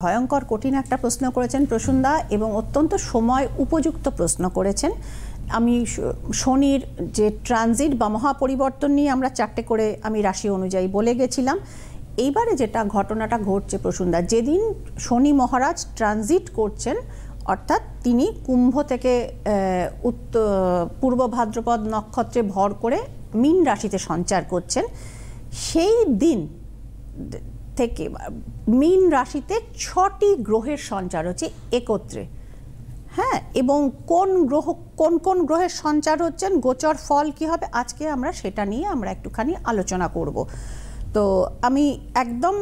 ভয়ঙ্কর কঠিন একটা প্রশ্ন করেছেন প্রসূনদা এবং অত্যন্ত সময় উপযুক্ত প্রশ্ন করেছেন। আমি শনির যে ট্রানজিট বা মহাপরিবর্তন নিয়ে আমরা চারটে করে আমি রাশি অনুযায়ী বলে গেছিলাম। এইবারে যেটা ঘটনাটা ঘটছে প্রসূনদা, যেদিন শনি মহারাজ ট্রানজিট করছেন অর্থাৎ তিনি কুম্ভ থেকে পূর্ব ভাদ্রপদ নক্ষত্রে ভর করে মীন রাশিতে সঞ্চার করছেন, সেই দিন থেকে মীন রাশিতে 6টি গ্রহের সঞ্চার হচ্ছে একত্রে। হ্যাঁ, এবং কোন কোন গ্রহের সঞ্চার হচ্ছেন, গোচর ফল কি হবে, আজকে আমরা সেটা নিয়ে আমরা একটুখানি আলোচনা করব। তো আমি একদম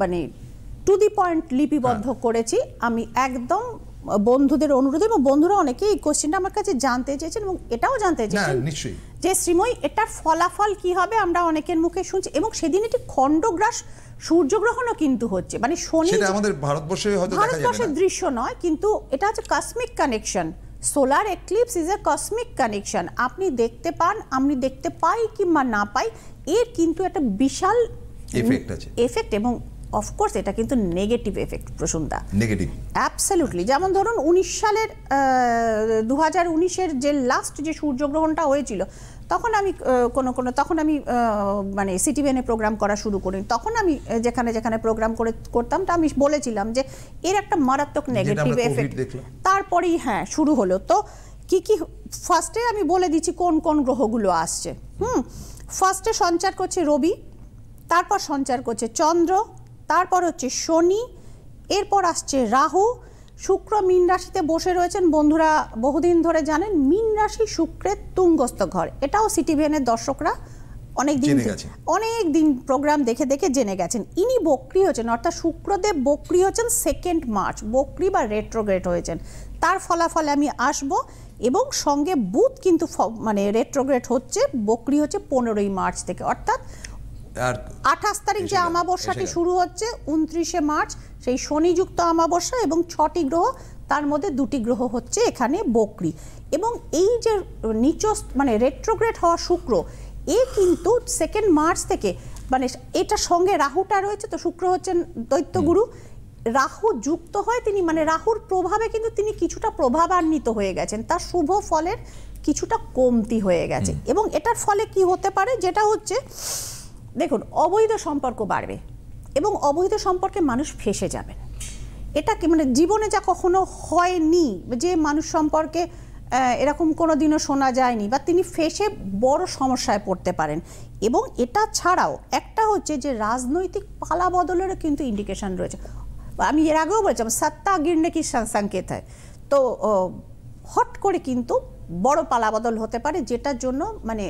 মানে টু দি পয়েন্ট লিপিবদ্ধ করেছি। আমি একদম বন্ধুদের অনুরোধে, এবং বন্ধুরা অনেকেই এই কোশ্চেনটা আমার কাছে জানতে চেয়েছেন এবং এটাও জানতে চেয়েছেন যে শ্রীময়ী এটার ফলাফল কি হবে। আমরা অনেকের মুখে শুনছি এবং সেদিন এটি খণ্ডগ্রাস সূর্যগ্রহণও কিন্তু হচ্ছে, মানে শনি, সেটা আমাদের ভারতবর্ষে হয়তো দেখা যাবে না, দৃশ্য নয়, কিন্তু এটা হচ্ছে cosmic connection. Solar eclipse is a cosmic connection. আপনি দেখতে পান, আমি দেখতে পাই কিংবা না পাই, এর কিন্তু একটা বিশাল এফেক্ট আছে, এফেক্ট, এবং অফকোর্স এটা কিন্তু নেগেটিভ এফেক্ট প্রসূনদা, নেগেটিভ অ্যাবসলিউটলি। যেমন ধরুন 19 সালের 2019-এর যে লাস্ট যে সূর্যগ্রহণটা হয়েছিল, তখন আমি তখন আমি মানে সিটিভিএনে প্রোগ্রাম করা শুরু করি। তখন আমি যেখানে যেখানে প্রোগ্রাম করতাম তা আমি বলেছিলাম যে এর একটা মারাত্মক নেগেটিভ এফেক্ট তারপরেই শুরু হলো। তো কি ফার্স্টে আমি বলে দিচ্ছি কোন কোন গ্রহগুলো আসছে। ফার্স্টে সঞ্চার করছে রবি, তারপর সঞ্চার করছে চন্দ্র, তারপর হচ্ছে শনি, এরপর আসছে রাহু। শুক্র মীন রাশিতে বসে রয়েছেন। বন্ধুরা বহুদিন ধরে জানেন মীন রাশি শুক্রের তুঙ্গস্থ ঘর, এটাও সিটিভিএনের দর্শকরা অনেক দিন প্রোগ্রাম দেখে দেখে জেনে গেছেন। ইনি বক্রি হচ্ছেন, অর্থাৎ শুক্রদেব বক্রি হচ্ছেন 2 মার্চ, বক্রি বা রেট্রোগ্রেড হয়েছেন। তার ফলাফলে আমি আসব, এবং সঙ্গে বুধ কিন্তু মানে রেট্রোগ্রেড হচ্ছে, বক্রি হচ্ছে 15 মার্চ থেকে, অর্থাৎ 28 তারিখ যে অমাবস্যাটি শুরু হচ্ছে 29শে মার্চ, সেই শনিযুক্ত অমাবস্যা, এবং 6টি গ্রহ, তার মধ্যে 2টি গ্রহ হচ্ছে এখানে বক্রি। এবং এই যে মানে রেট্রোগ্রেড হওয়া শুক্র, এ কিন্তু 2 মার্চ থেকে, মানে এটার সঙ্গে রাহুটা রয়েছে, তো শুক্র হচ্ছেন দৈত্যগুরু, রাহু যুক্ত হয় তিনি, মানে রাহুর প্রভাবে কিন্তু তিনি কিছুটা প্রভাবান্বিত হয়ে গেছেন, তার শুভ ফলের কিছুটা কমতি হয়ে গেছে। এবং এটার ফলে কি হতে পারে, যেটা হচ্ছে দেখুন অবৈধ সম্পর্ক বাড়বে এবং অবৈধ সম্পর্কে মানুষ ফেঁসে যাবেন। এটা কি মানে জীবনে যা কখনো হয়নি, যে মানুষ সম্পর্কে এরকম কোনো দিনও শোনা যায়নি, বা তিনি ফেঁসে বড় সমস্যায় পড়তে পারেন। এবং এটা ছাড়াও একটা হচ্ছে যে রাজনৈতিক পালা বদলেরও কিন্তু ইন্ডিকেশন রয়েছে। আমি এর আগেও বলেছিলাম সত্তা গিরনে কি সংকেত হয়, তো হট করে কিন্তু বড় পালা বদল হতে পারে, যেটার জন্য মানে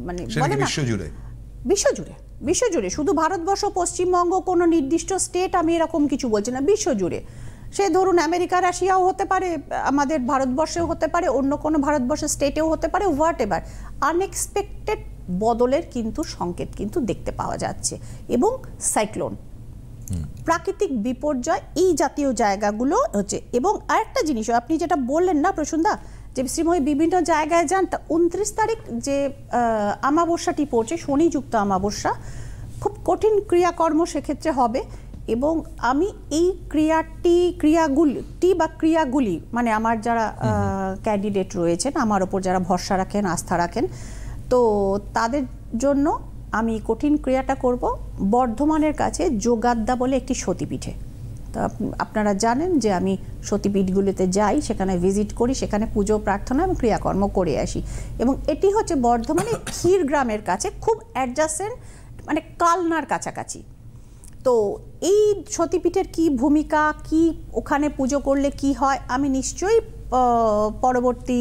মানে বলে না বিশ্বজুড়ে, শুধু ভারতবর্ষ পশ্চিমবঙ্গ কোনো নির্দিষ্ট স্টেট আমি এরকম কিছু বলছি না, বিশ্বজুড়ে। সে ধরুন আমেরিকা রাশিয়াও হতে পারে, আমাদের ভারতবর্ষেও হতে পারে, অন্য কোনো ভারতবর্ষের স্টেটেও হতে পারে, হোয়াট এভার, আনএক্সপেক্টেড বদলের কিন্তু সংকেত কিন্তু দেখতে পাওয়া যাচ্ছে। এবং সাইক্লোন, প্রাকৃতিক বিপর্যয়, এই জাতীয় জায়গাগুলো হচ্ছে। এবং আরেকটা জিনিস আপনি যেটা বললেন না প্রসূনদা, যে শ্রীময়ী বিভিন্ন জায়গায় যান, তা 29 তারিখ যে অমাবস্যাটি পড়ছে, শনিযুক্ত অমাবস্যা, খুব কঠিন ক্রিয়াকর্ম সেক্ষেত্রে হবে। এবং আমি এই ক্রিয়াগুলি মানে আমার যারা ক্যান্ডিডেট রয়েছেন, আমার ওপর যারা ভরসা রাখেন, আস্থা রাখেন, তো তাদের জন্য আমি কঠিন ক্রিয়াটা করব বর্ধমানের কাছে যোগাদ্দা বলে একটি সতীপীঠে। তো আপনারা জানেন যে আমি সতীপীঠগুলিতে যাই, সেখানে ভিজিট করি, সেখানে পুজো প্রার্থনা এবং ক্রিয়াকর্ম করে আসি। এবং এটি হচ্ছে বর্ধমানে ক্ষীরগ্রামের কাছে, খুব অ্যাডজাসেন্ট, মানে কালনার কাছাকাছি। তো এই সতীপীঠের কি ভূমিকা, কি ওখানে পুজো করলে কি হয়, আমি নিশ্চয়ই পরবর্তী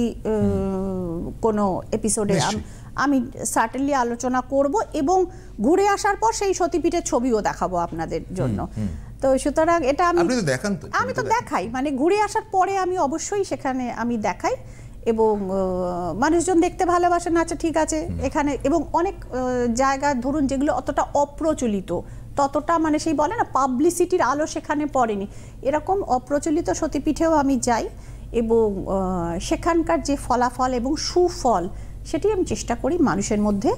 কোনো এপিসোডে আমি সার্টেনলি আলোচনা করব, এবং ঘুরে আসার পর সেই সতীপীঠের ছবিও দেখাবো আপনাদের জন্য। তো সুতরাং এটা আমি তো দেখাই, মানে ঘুরে আসার পরে আমি অবশ্যই সেখানে আমি দেখাই, এবং মানুষজন দেখতে ভালোবাসেন, আচ্ছা ঠিক আছে এখানে। এবং অনেক জায়গা ধরুন যেগুলো অতটা অপ্রচলিত, ততটা মানে সেই বলে না পাবলিসিটির আলো সেখানে পড়েনি, এরকম অপ্রচলিত সতীপীঠেও আমি যাই, এবং সেখানকার যে ফলাফল এবং সুফল সেটি আমি চেষ্টা করি মানুষের মধ্যে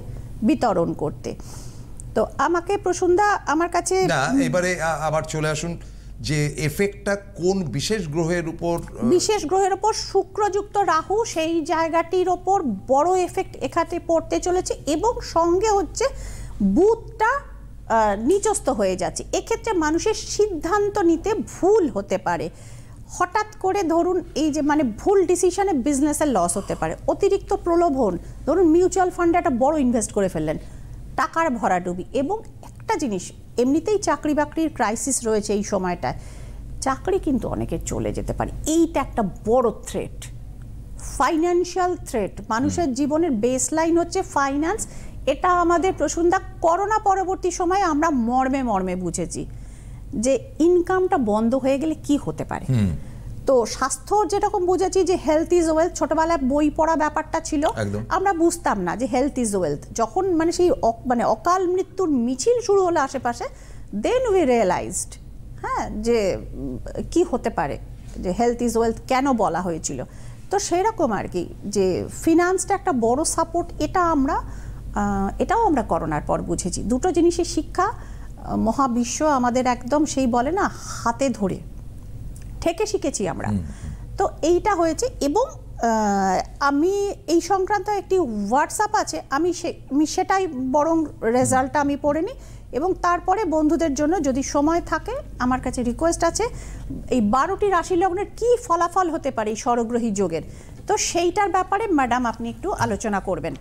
বিতরণ করতে। তো আমাকে প্রসূনদা আমার কাছে না, এবারে আবার চলে আসুন যে এফেক্টটা কোন বিশেষ গ্রহের উপর শুক্রযুক্ত রাহু, সেই জায়গাটির ওপর বড় এফেক্ট এখানে পড়তে চলেছে, এবং সঙ্গে হচ্ছে বুধটা নিচস্থ হয়ে যাচ্ছে। এক্ষেত্রে মানুষের সিদ্ধান্ত নিতে ভুল হতে পারে, হঠাৎ করে ধরুন এই যে মানে ভুল ডিসিশনে বিজনেসের লস হতে পারে, অতিরিক্ত প্রলোভন, ধরুন মিউচুয়াল ফান্ডে একটা বড় ইনভেস্ট করে ফেললেন, টাকার ভরাডুবি। এবং একটা জিনিস, এমনিতেই চাকরি বাকরির ক্রাইসিস রয়েছে এই সময়টায়, চাকরি কিন্তু অনেকের চলে যেতে পারে, এইটা একটা বড় থ্রেট, ফাইন্যান্সিয়াল থ্রেট। মানুষের জীবনের বেসলাইন হচ্ছে ফাইন্যান্স। এটা আমাদের প্রসূনদা করোনা পরবর্তী সময়ে আমরা মর্মে মর্মে বুঝেছি যে ইনকামটা বন্ধ হয়ে গেলে কি হতে পারে। তো স্বাস্থ্য যেরকম বুঝেছি যে হেলথ ইজ ওয়েলথ, ছোটবেলায় বই পড়া ব্যাপারটা ছিল, আমরা বুঝতাম না যে হেলথ ইজ ওয়েলথ। যখন মানে সেই মানে অকাল মৃত্যুর মিছিল শুরু হলো আশেপাশে, দেন উই রিয়েলাইজড হ্যাঁ যে কি হতে পারে, যে হেলথ ইজ ওয়েলথ কেন বলা হয়েছিল। তো সেরকম আর কি, যে ফিনান্সটা একটা বড় সাপোর্ট, এটাও আমরা করোনার পর বুঝেছি। দুটো জিনিসের শিক্ষা মহাবিশ্ব আমাদের একদম সেই বলে না হাতে ধরে ঠেকে শিখেছি আমরা। তো এইটা হয়েছে। এবং আমি এই সংক্রান্ত একটি হোয়াটসঅ্যাপ আছে, আমি সেটাই বরং রেজাল্টটা আমি পড়ে নিই, এবং তারপরে বন্ধুদের জন্য যদি সময় থাকে আমার কাছে রিকোয়েস্ট আছে এই 12টি রাশি লগ্নের কি ফলাফল হতে পারে এই ষড়গ্রহী যোগের, তো সেইটার ব্যাপারে ম্যাডাম আপনি একটু আলোচনা করবেন।